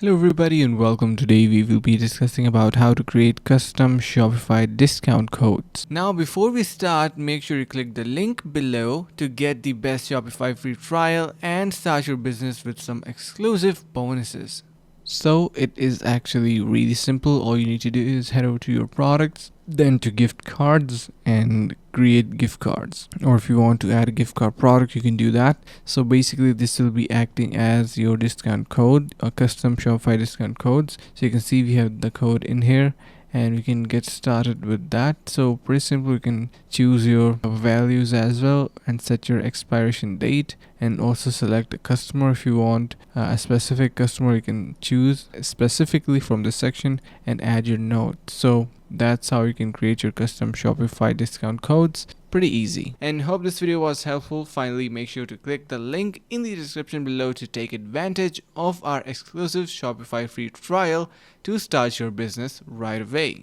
Hello everybody and welcome. Today we will be discussing about how to create custom Shopify discount codes. Now before we start, make sure you click the link below to get the best Shopify free trial and start your business with some exclusive bonuses. So it is actually really simple. All you need to do is head over to your products, then to gift cards and create gift cards. Or if you want to add a gift card product, you can do that. So basically this will be acting as your discount code, a custom Shopify discount codes. So you can see we have the code in here and we can get started with that. So pretty simple. You can choose your values as well and set your expiration date, and also select a customer. If you want a specific customer, you can choose specifically from the section and add your note. So that's how you can create your custom Shopify discount codes. Pretty easy. And hope this video was helpful. Finally, make sure to click the link in the description below to take advantage of our exclusive Shopify free trial to start your business right away.